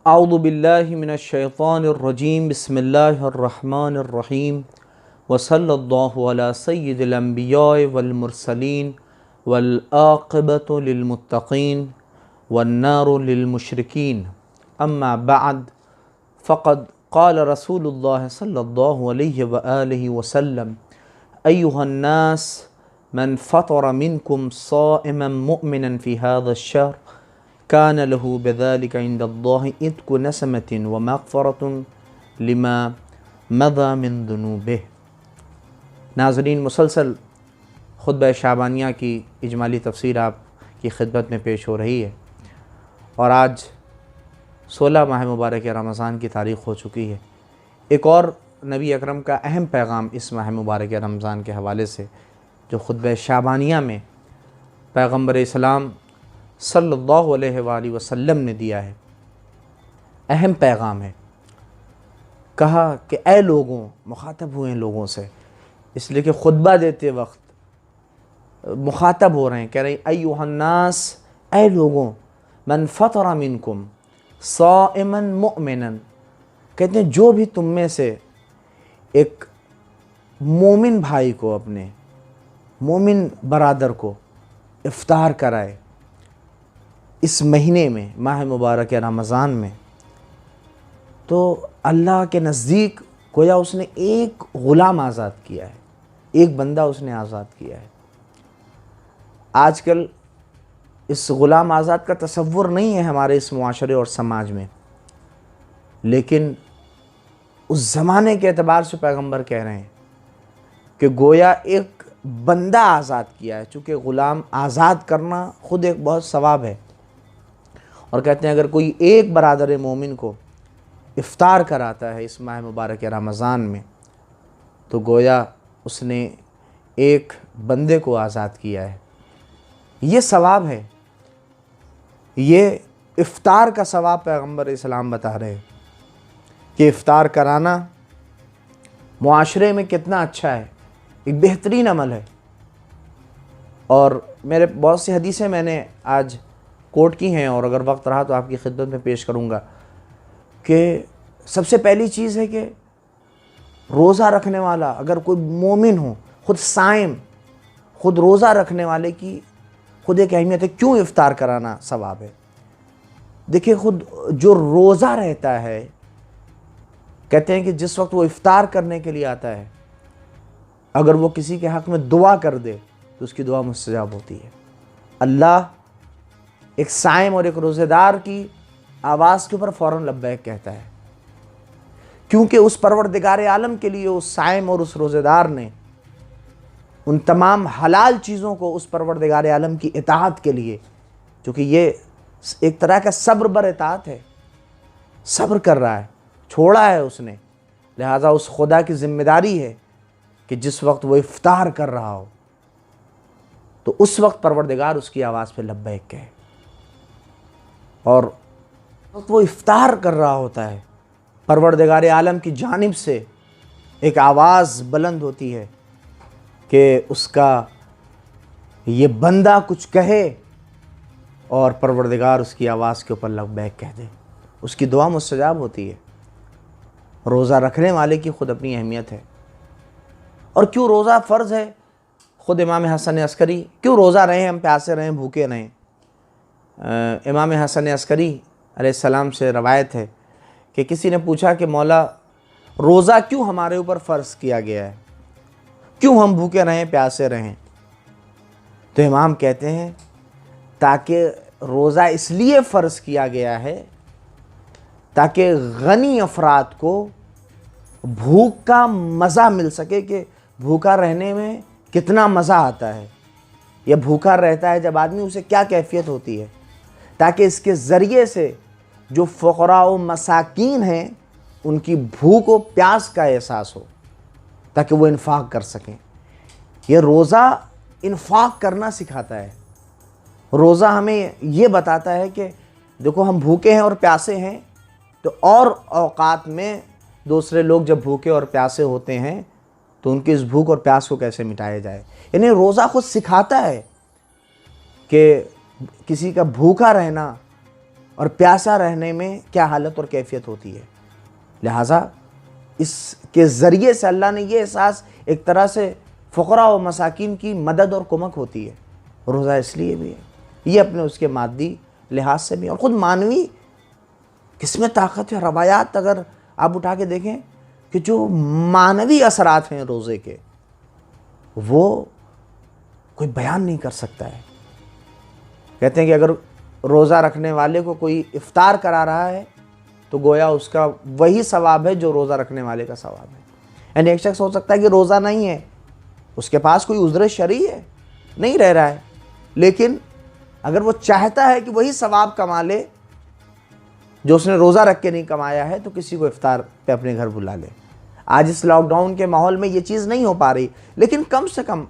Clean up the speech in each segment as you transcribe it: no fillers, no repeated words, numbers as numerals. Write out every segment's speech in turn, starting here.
اعوذ باللہ من الشیطان الرجیم بسم اللہ الرحمن الرحیم وصلی اللہ علی سید الانبیاء والمرسلین والعاقبۃ للمتقین والنار للمشرکین اما بعد فقد قال رسول اللہ صلی اللہ علیہ وآلہ وسلم ایہا الناس من فطر منکم صائما مؤمنا فی هذا الشهر كان له بذلك عند الله عتق نسمة ومغفرة لما مضى من ذنوبه۔ ناظرین، مسلسل خطبہ شعبانیہ کی اجمالی تفسیر آپ کی خدمت میں پیش ہو رہی ہے، اور آج 16 ماہ مبارک رمضان کی تاریخ ہو چکی ہے۔ ایک اور نبی اکرم کا اہم پیغام اس ماہ مبارک رمضان کے حوالے سے جو خطبہ شعبانیہ میں پیغمبر اسلام صلی اللہ علیہ وآلہ وسلم نے دیا ہے، اہم پیغام ہے۔ کہا کہ اے لوگوں، مخاطب ہوئے ہیں لوگوں سے، اس لیے کہ خطبہ دیتے وقت مخاطب ہو رہے ہیں، کہہ رہے ہیں ایھا الناس، اے لوگوں، من فطر منکم صائما مؤمنا، کہتے ہیں جو بھی تم میں سے ایک مومن بھائی کو، اپنے مومن برادر کو افطار کرائے اس مہینے میں، ماہ مبارک رمضان میں، تو اللہ کے نزدیک گویا اس نے ایک غلام آزاد کیا ہے، ایک بندہ اس نے آزاد کیا ہے۔ آج کل اس غلام آزاد کا تصور نہیں ہے ہمارے اس معاشرے اور سماج میں، لیکن اس زمانے کے اعتبار سے پیغمبر کہہ رہے ہیں کہ گویا ایک بندہ آزاد کیا ہے، چونکہ غلام آزاد کرنا خود ایک بہت ثواب ہے، اور کہتے ہیں اگر کوئی ایک برادر مومن کو افطار کراتا ہے اس ماہ مبارک رمضان میں تو گویا اس نے ایک بندے کو آزاد کیا ہے۔ یہ ثواب ہے، یہ افطار کا ثواب پیغمبر اسلام بتا رہے ہیں کہ افطار کرانا معاشرے میں کتنا اچھا ہے، ایک بہترین عمل ہے۔ اور میرے بہت سی حدیثیں میں نے آج کوٹ کی ہیں، اور اگر وقت رہا تو آپ کی خدمت میں پیش کروں گا، کہ سب سے پہلی چیز ہے کہ روزہ رکھنے والا اگر کوئی مومن ہو، خود صائم، خود روزہ رکھنے والے کی خود ایک اہمیت ہے۔ کیوں افطار کرانا ثواب ہے؟ دیکھیں، خود جو روزہ رہتا ہے، کہتے ہیں کہ جس وقت وہ افطار کرنے کے لیے آتا ہے، اگر وہ کسی کے حق میں دعا کر دے تو اس کی دعا مستجاب ہوتی ہے۔ اللہ ایک صائم اور ایک روزہ دار کی آواز کے اوپر فوراً لبیک کہتا ہے، کیونکہ اس پروردگار عالم کے لیے اس صائم اور اس روزہ دار نے ان تمام حلال چیزوں کو اس پروردگار عالم کی اطاعت کے لیے، چونکہ یہ ایک طرح کا صبر بر اطاعت ہے، صبر کر رہا ہے، چھوڑا ہے اس نے، لہٰذا اس خدا کی ذمہ داری ہے کہ جس وقت وہ افطار کر رہا ہو تو اس وقت پروردگار اس کی آواز پہ لبیک کہے، اور وہ افطار کر رہا ہوتا ہے، پروردگار عالم کی جانب سے ایک آواز بلند ہوتی ہے کہ اس کا یہ بندہ کچھ کہے، اور پروردگار اس کی آواز کے اوپر لبیک کہہ دے، اس کی دعا مستجاب ہوتی ہے۔ روزہ رکھنے والے کی خود اپنی اہمیت ہے۔ اور کیوں روزہ فرض ہے؟ خود امام حسن عسکری، کیوں روزہ رہیں، ہم پیاسے رہیں، بھوکے رہیں؟ امام حسن عسکری علیہ السلام سے روایت ہے کہ کسی نے پوچھا کہ مولا، روزہ کیوں ہمارے اوپر فرض کیا گیا ہے، کیوں ہم بھوکے رہیں، پیاسے رہیں؟ تو امام کہتے ہیں تاکہ روزہ اس لیے فرض کیا گیا ہے تاکہ غنی افراد کو بھوک کا مزہ مل سکے، کہ بھوکا رہنے میں کتنا مزہ آتا ہے، یا بھوکا رہتا ہے جب آدمی، اسے کیا کیفیت ہوتی ہے، تاکہ اس کے ذریعے سے جو فقراء و مساکین ہیں ان کی بھوک و پیاس کا احساس ہو، تاکہ وہ انفاق کر سکیں۔ یہ روزہ انفاق کرنا سکھاتا ہے۔ روزہ ہمیں یہ بتاتا ہے کہ دیکھو، ہم بھوکے ہیں اور پیاسے ہیں، تو اور اوقات میں دوسرے لوگ جب بھوکے اور پیاسے ہوتے ہیں تو ان کی اس بھوک اور پیاس کو کیسے مٹایا جائے۔ یعنی روزہ خود سکھاتا ہے کہ کسی کا بھوکا رہنا اور پیاسا رہنے میں کیا حالت اور کیفیت ہوتی ہے۔ لہٰذا اس کے ذریعے سے اللہ نے یہ احساس، ایک طرح سے فقراء و مساکین کی مدد اور کمک ہوتی ہے۔ روزہ اس لیے بھی ہے، یہ اپنے اس کے مادی لحاظ سے بھی، اور خود مانوی کس میں طاقت ہے۔ روایات اگر آپ اٹھا کے دیکھیں کہ جو مانوی اثرات ہیں روزے کے، وہ کوئی بیان نہیں کر سکتا ہے۔ کہتے ہیں کہ اگر روزہ رکھنے والے کو کوئی افطار کرا رہا ہے تو گویا اس کا وہی ثواب ہے جو روزہ رکھنے والے کا ثواب ہے۔ یعنی ایک شخص ہو سکتا ہے کہ روزہ نہیں ہے، اس کے پاس کوئی عذر شرعی ہے، نہیں رہ رہا ہے، لیکن اگر وہ چاہتا ہے کہ وہی ثواب کما لے جو اس نے روزہ رکھ کے نہیں کمایا ہے، تو کسی کو افطار پہ اپنے گھر بلا لے۔ آج اس لاک ڈاؤن کے ماحول میں یہ چیز نہیں ہو پا رہی، لیکن کم سے کم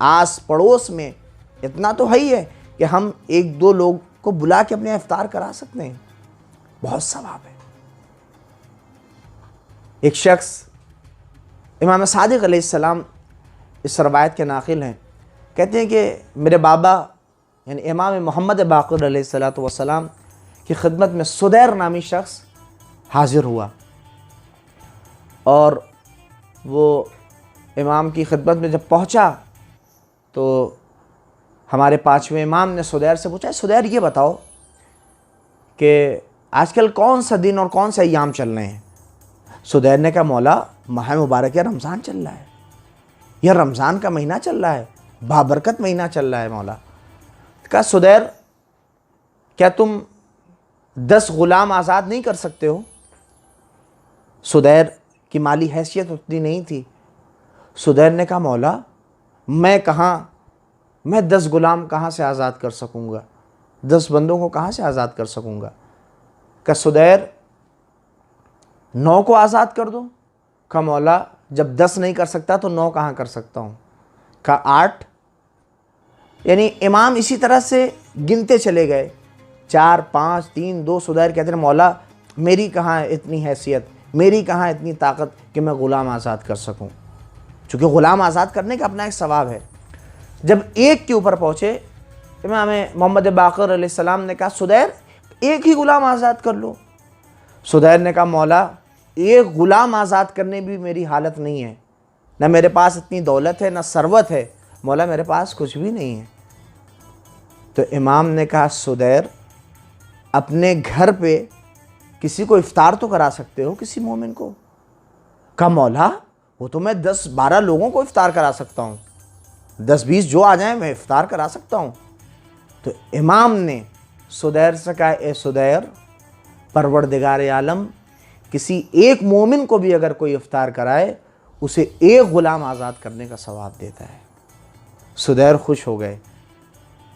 آس پڑوس میں اتنا تو ہے ہی ہے کہ ہم ایک دو لوگ کو بلا کے اپنے افطار کرا سکتے ہیں، بہت ثواب ہے۔ ایک شخص امام صادق علیہ السلام اس روایت کے ناقل ہیں، کہتے ہیں کہ میرے بابا یعنی امام محمد باقر علیہ السلام کی خدمت میں سدیر نامی شخص حاضر ہوا، اور وہ امام کی خدمت میں جب پہنچا تو ہمارے پانچویں امام نے سدیر سے پوچھا، سدیر یہ بتاؤ کہ آج کل کون سا دن اور کون سے ایام چل رہے ہیں؟ سدیر نے کہا، مولا ماہ مبارک رمضان چل رہا ہے، یہ رمضان کا مہینہ چل رہا ہے، بابرکت مہینہ چل رہا ہے مولا۔ کہا، سدیر کیا تم 10 غلام آزاد نہیں کر سکتے ہو؟ سدیر کی مالی حیثیت اتنی نہیں تھی۔ سدیر نے کہا، مولا میں 10 غلام کہاں سے آزاد کر سکوں گا، 10 بندوں کو کہاں سے آزاد کر سکوں گا؟ کہ سدیر 9 کو آزاد کر دو۔ کہ مولا جب 10 نہیں کر سکتا تو 9 کہاں کر سکتا ہوں؟ کہ 8۔ یعنی امام اسی طرح سے گنتے چلے گئے، 4 5 3 2۔ سدیر کہتے ہیں، مولا میری کہاں اتنی حیثیت، میری کہاں اتنی طاقت کہ میں غلام آزاد کر سکوں، چونکہ غلام آزاد کرنے کا اپنا ایک ثواب ہے۔ جب 1 کے اوپر پہنچے، امام محمد باقر علیہ السلام نے کہا، سدیر 1 ہی غلام آزاد کر لو۔ سدیر نے کہا، مولا 1 غلام آزاد کرنے بھی میری حالت نہیں ہے، نہ میرے پاس اتنی دولت ہے، نہ ثروت ہے، مولا میرے پاس کچھ بھی نہیں ہے۔ تو امام نے کہا، سدیر اپنے گھر پہ کسی کو افطار تو کرا سکتے ہو، کسی مومن کو؟ کہا، مولا وہ تو میں 10 12 لوگوں کو افطار کرا سکتا ہوں، 10 20 جو آ جائیں میں افطار کرا سکتا ہوں۔ تو امام نے سدیر سے کہا، اے سدیر، پروردگار عالم کسی ایک مومن کو بھی اگر کوئی افطار کرائے، اسے 1 غلام آزاد کرنے کا ثواب دیتا ہے۔ سدیر خوش ہو گئے۔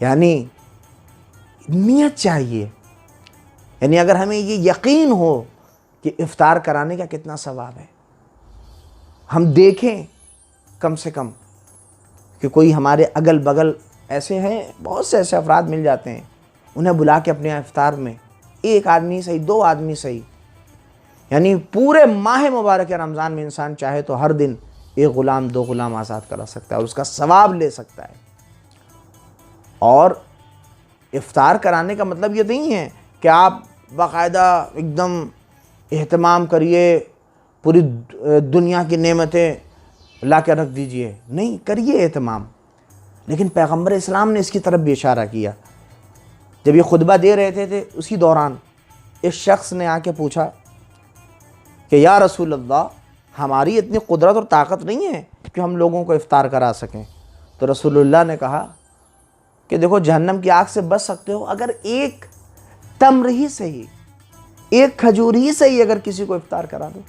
یعنی نیت چاہیے، یعنی اگر ہمیں یہ یقین ہو کہ افطار کرانے کا کتنا ثواب ہے، ہم دیکھیں کم سے کم کہ کوئی ہمارے اگل بغل ایسے ہیں، بہت سے ایسے افراد مل جاتے ہیں، انہیں بلا کے اپنے افطار میں 1 آدمی صحیح، 2 آدمی صحیح، یعنی پورے ماہ مبارک رمضان میں انسان چاہے تو ہر دن 1 غلام 2 غلام آزاد کرا سکتا ہے اور اس کا ثواب لے سکتا ہے۔ اور افطار کرانے کا مطلب یہ نہیں ہے کہ آپ باقاعدہ ایک دم اہتمام کریے، پوری دنیا کی نعمتیں لا کے رکھ دیجئے، نہیں، کریے اہتمام، لیکن پیغمبر اسلام نے اس کی طرف بھی اشارہ کیا۔ جب یہ خطبہ دے رہے تھے اسی دوران اس شخص نے آ کے پوچھا کہ یا رسول اللہ، ہماری اتنی قدرت اور طاقت نہیں ہے کہ ہم لوگوں کو افطار کرا سکیں۔ تو رسول اللہ نے کہا کہ دیکھو، جہنم کی آگ سے بچ سکتے ہو اگر 1 تمر ہی صحیح، 1 کھجور ہی صحیح اگر کسی کو افطار کرا دو،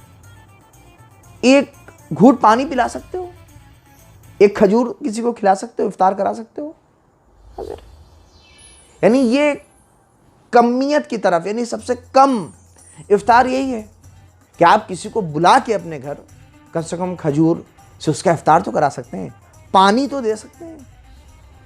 1 گھونٹ پانی پلا سکتے ہو، 1 کھجور کسی کو کھلا سکتے ہو، افطار کرا سکتے ہو، حاضر۔ یعنی یہ کمیت کی طرف، یعنی سب سے کم افطار یہی ہے کہ آپ کسی کو بلا کے اپنے گھر کم سے کم کھجور سے اس کا افطار تو کرا سکتے ہیں، پانی تو دے سکتے ہیں،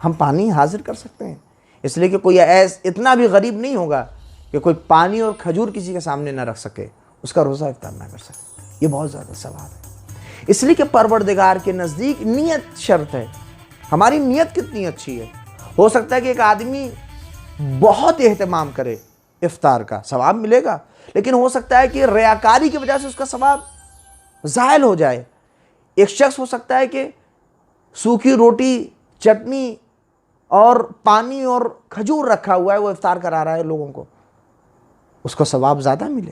ہم پانی حاضر کر سکتے ہیں۔ اس لیے کہ کوئی اتنا بھی غریب نہیں ہوگا کہ کوئی پانی اور کھجور کسی کے سامنے نہ رکھ سکے، اس کا روزہ افطار نہ کر سکے، یہ بہت زیادہ ثواب ہے۔ اس لیے کہ پروردگار کے نزدیک نیت شرط ہے، ہماری نیت کتنی اچھی ہے۔ ہو سکتا ہے کہ ایک آدمی بہت اہتمام کرے، افطار کا ثواب ملے گا، لیکن ہو سکتا ہے کہ ریاکاری کی وجہ سے اس کا ثواب زائل ہو جائے۔ ایک شخص ہو سکتا ہے کہ سوکھی روٹی، چٹنی اور پانی اور کھجور رکھا ہوا ہے، وہ افطار کرا رہا ہے لوگوں کو، اس کو ثواب زیادہ ملے،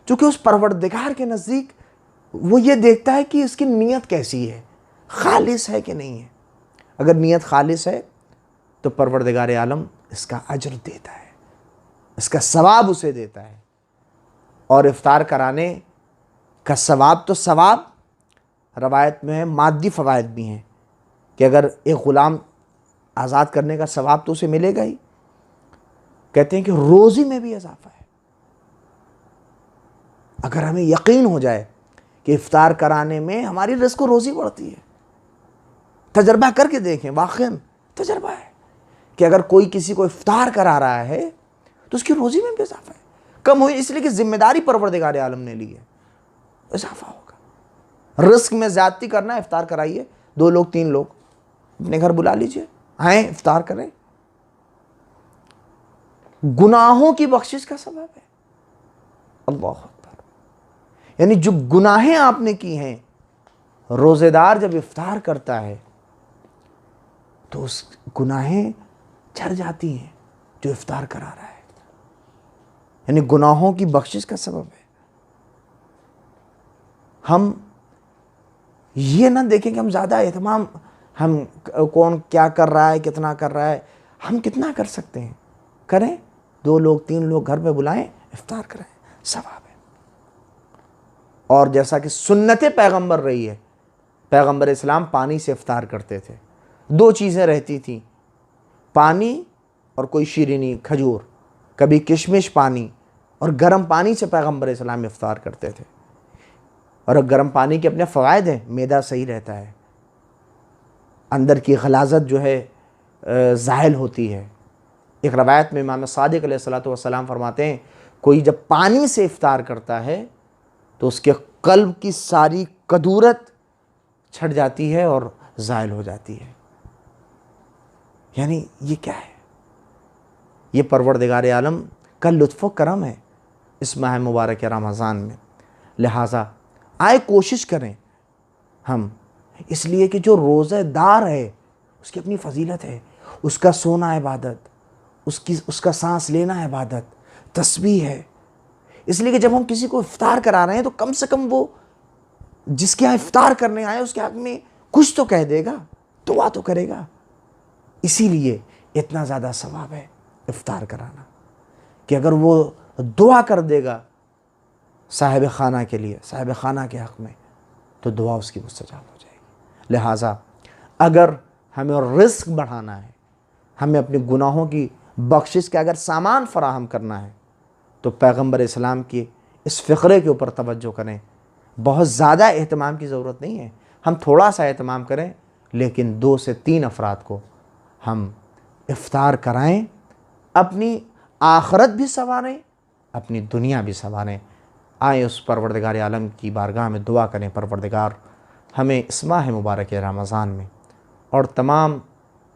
چونکہ اس پروردگار کے نزدیک وہ یہ دیکھتا ہے کہ اس کی نیت کیسی ہے، خالص ہے کہ نہیں ہے۔ اگر نیت خالص ہے تو پروردگار عالم اس کا اجر دیتا ہے، اس کا ثواب اسے دیتا ہے۔ اور افطار کرانے کا ثواب تو ثواب، روایت میں ہے مادی فوائد بھی ہیں کہ اگر ایک غلام آزاد کرنے کا ثواب تو اسے ملے گا ہی، کہتے ہیں کہ روزی میں بھی اضافہ ہے۔ اگر ہمیں یقین ہو جائے کہ افطار کرانے میں ہماری رزق و روزی بڑھتی ہے، تجربہ کر کے دیکھیں، واقعاً تجربہ ہے کہ اگر کوئی کسی کو افطار کرا رہا ہے تو اس کی روزی میں بھی اضافہ ہے۔ کم ہوئی اس لیے کہ ذمہ داری پروردگار عالم نے لی ہے، اضافہ ہوگا۔ رزق میں زیادتی کرنا ہے، افطار کرائیے، 2 لوگ 3 لوگ اپنے گھر بلا لیجئے، آئیں افطار کریں۔ گناہوں کی بخشش کا سبب ہے، اللہ اکبر، یعنی جو گناہیں آپ نے کی ہیں، روزے دار جب افطار کرتا ہے تو اس گناہیں جھڑ جاتی ہیں جو افطار کرا رہا ہے، یعنی گناہوں کی بخشش کا سبب ہے۔ ہم یہ نہ دیکھیں کہ ہم زیادہ اہتمام، ہم کون کیا کر رہا ہے، کتنا کر رہا ہے، ہم کتنا کر سکتے ہیں کریں، 2 لوگ 3 لوگ گھر پہ بلائیں، افطار کریں، ثواب ہے۔ اور جیسا کہ سنت پیغمبر رہی ہے، پیغمبر اسلام پانی سے افطار کرتے تھے، 2 چیزیں رہتی تھیں، پانی اور کوئی شیرینی کھجور، کبھی کشمش پانی، اور گرم پانی سے پیغمبر اسلام افطار کرتے تھے۔ اور گرم پانی کے اپنے فوائد ہیں، معدہ صحیح رہتا ہے، اندر کی غلاظت جو ہے زائل ہوتی ہے۔ ایک روایت میں امام صادق علیہ السلام فرماتے ہیں، کوئی جب پانی سے افطار کرتا ہے تو اس کے قلب کی ساری کدورت چھٹ جاتی ہے اور زائل ہو جاتی ہے۔ یعنی یہ کیا ہے؟ یہ پروردگار عالم کا لطف و کرم ہے اس ماہ مبارک رمضان میں۔ لہٰذا آئے کوشش کریں ہم، اس لیے کہ جو روزہ دار ہے اس کی اپنی فضیلت ہے، اس کا سونا عبادت، اس کا سانس لینا عبادت، تسبیح ہے۔ اس لیے کہ جب ہم کسی کو افطار کرا رہے ہیں تو کم سے کم وہ جس کے یہاں افطار کرنے آئے اس کے حق میں کچھ تو کہہ دے گا، دعا تو کرے گا۔ اسی لیے اتنا زیادہ ثواب ہے افطار کرانا کہ اگر وہ دعا کر دے گا صاحب خانہ کے لیے، صاحب خانہ کے حق میں، تو دعا اس کی مستجاب ہو جائے گی۔ لہٰذا اگر ہمیں رزق بڑھانا ہے، ہمیں اپنے گناہوں کی بخشش کا اگر سامان فراہم کرنا ہے تو پیغمبر اسلام کی اس فقرے کے اوپر توجہ کریں۔ بہت زیادہ اہتمام کی ضرورت نہیں ہے، ہم تھوڑا سا اہتمام کریں، لیکن 2 سے 3 افراد کو ہم افطار کرائیں، اپنی آخرت بھی سنواریں، اپنی دنیا بھی سنواریں۔ آئیں اس پروردگار عالم کی بارگاہ میں دعا کریں، پروردگار ہمیں اس ماہ مبارک رمضان میں اور تمام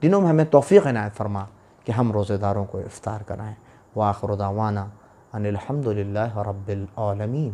دنوں میں ہمیں توفیق عنایت فرما کہ ہم روزہ داروں کو افطار کرائیں۔ وآخر دعوانا ان الحمد للہ رب العالمین۔